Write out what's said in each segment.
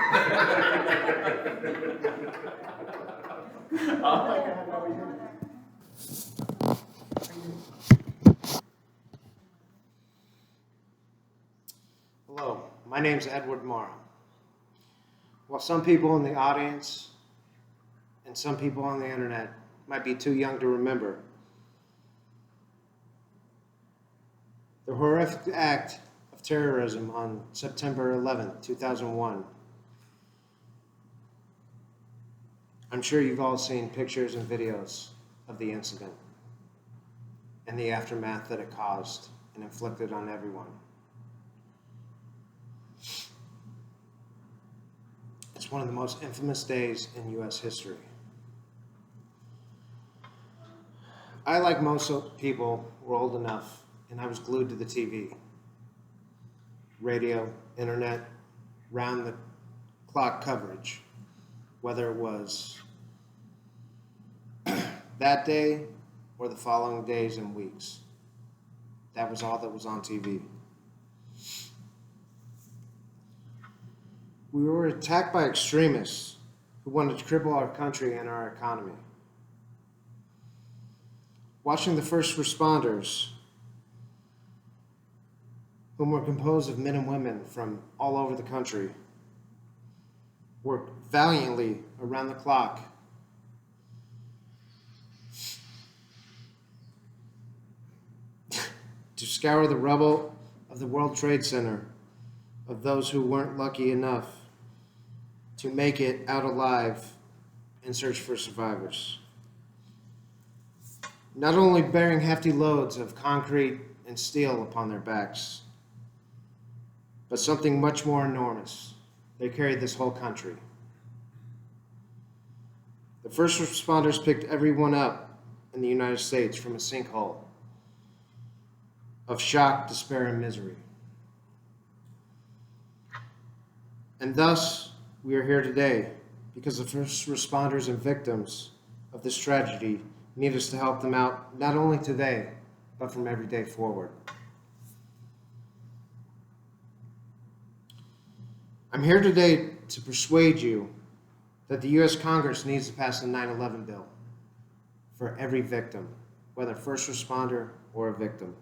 Oh my God, no, we didn't. Hello, my name is Edward Morrow. While some people in the audience and some people on the internet might be too young to remember, the horrific act of terrorism on September 11th, 2001. I'm sure you've all seen pictures and videos of the incident and the aftermath that it caused and inflicted on everyone. It's one of the most infamous days in U.S. history. I, like most people, were old enough, and I was glued to the TV, radio, internet, round-the-clock coverage, whether it was that day or the following days and weeks. That was all that was on TV. We were attacked by extremists who wanted to cripple our country and our economy. Watching the first responders, whom were composed of men and women from all over the country, work valiantly around the clock to scour the rubble of the World Trade Center of those who weren't lucky enough to make it out alive and search for survivors. Not only bearing hefty loads of concrete and steel upon their backs, but something much more enormous. They carried this whole country. The first responders picked everyone up in the United States from a sinkhole of shock, despair, and misery. And thus, we are here today because the first responders and victims of this tragedy need us to help them out, not only today, but from every day forward. I'm here today to persuade you that the U.S. Congress needs to pass the 9/11 bill for every victim, whether first responder or a victim.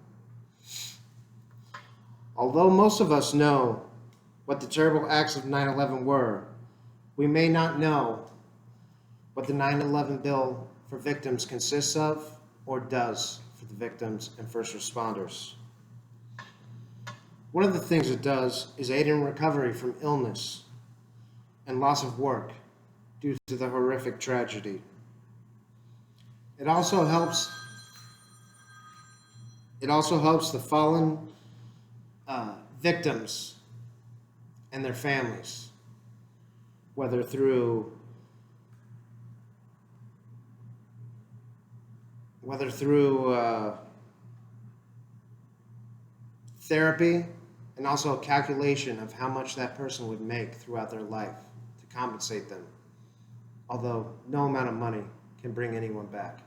Although most of us know what the terrible acts of 9/11 were, we may not know what the 9/11 bill for victims consists of or does for the victims and first responders. One of the things it does is aid in recovery from illness and loss of work due to the horrific tragedy. It also helps the fallen victims and their families, whether through therapy, and also a calculation of how much that person would make throughout their life to compensate them, although no amount of money can bring anyone back.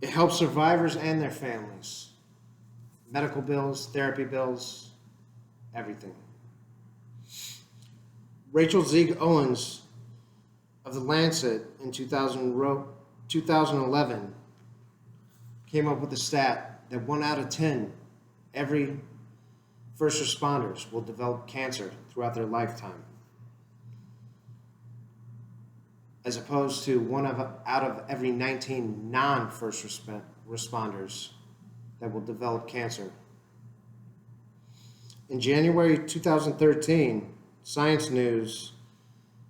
It helps survivors and their families. Medical bills, therapy bills, everything. Rachel Zieg Owens of The Lancet in 2011 came up with a stat that 1 out of 10 every first responders will develop cancer throughout their lifetime, as opposed to 1 out of every 19 non-first responders that will develop cancer. In January 2013, Science News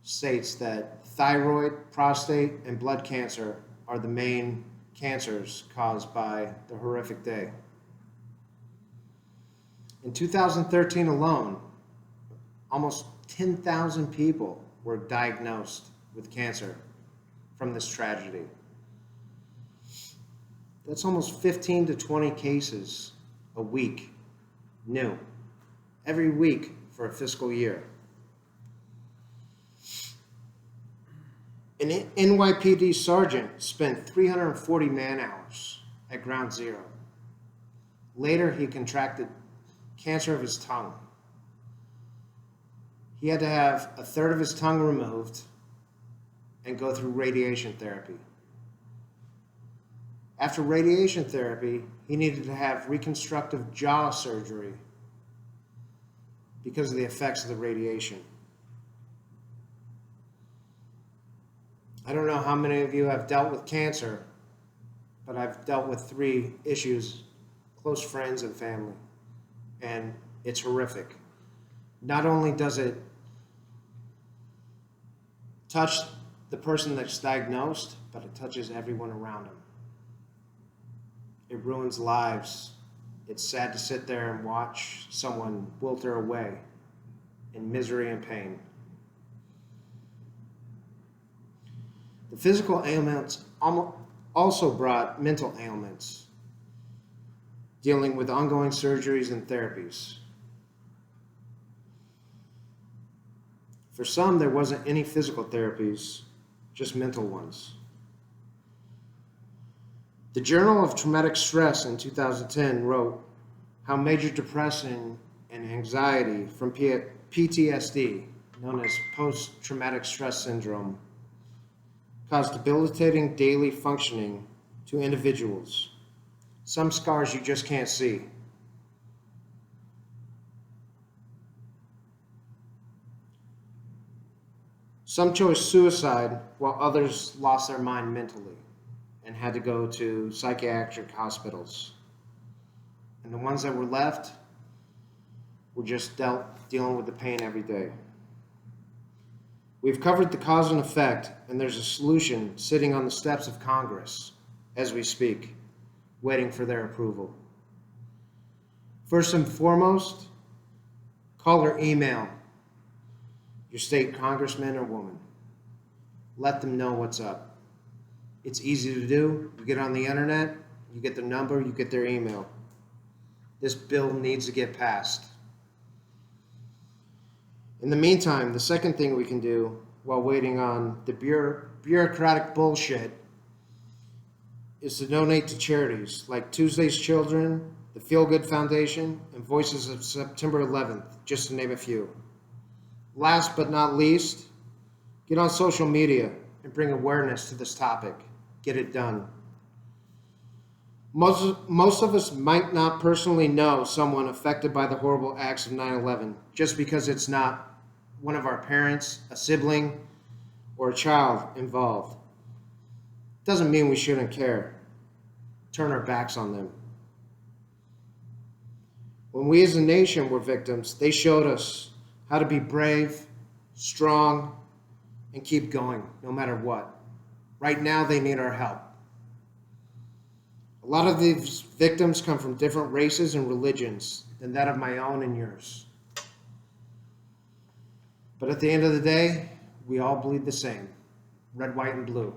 states that thyroid, prostate, and blood cancer are the main cancers caused by the horrific day. In 2013 alone, almost 10,000 people were diagnosed with cancer from this tragedy. That's almost 15 to 20 cases a week, new, every week for a fiscal year. An NYPD sergeant spent 340 man-hours at Ground Zero. Later, he contracted cancer of his tongue. He had to have a third of his tongue removed and go through radiation therapy. After radiation therapy, he needed to have reconstructive jaw surgery because of the effects of the radiation. I don't know how many of you have dealt with cancer, but I've dealt with 3 issues, close friends and family, and it's horrific. Not only does it touch the person that's diagnosed, but it touches everyone around them. It ruins lives. It's sad to sit there and watch someone wilter away in misery and pain. The physical ailments also brought mental ailments, dealing with ongoing surgeries and therapies. For some, there wasn't any physical therapies, just mental ones. The Journal of Traumatic Stress in 2010 wrote how major depression and anxiety from PTSD, known as post-traumatic stress syndrome, caused debilitating daily functioning to individuals. Some scars you just can't see. Some chose suicide while others lost their mind mentally and had to go to psychiatric hospitals. And the ones that were left were just dealing with the pain every day. We've covered the cause and effect, and there's a solution sitting on the steps of Congress as we speak, waiting for their approval. First and foremost, call or email your state congressman or woman. Let them know what's up. It's easy to do. You get on the internet, you get their number, you get their email. This bill needs to get passed. In the meantime, the second thing we can do while waiting on the bureaucratic bullshit is to donate to charities like Tuesday's Children, the Feel Good Foundation, and Voices of September 11th, just to name a few. Last but not least, get on social media and bring awareness to this topic. Get it done. Most of us might not personally know someone affected by the horrible acts of 9/11 just because it's not one of our parents, a sibling, or a child involved. Doesn't mean we shouldn't care. Turn our backs on them. When we as a nation were victims, they showed us how to be brave, strong, and keep going no matter what. Right now, they need our help. A lot of these victims come from different races and religions than that of my own and yours. But at the end of the day, we all bleed the same, red, white, and blue.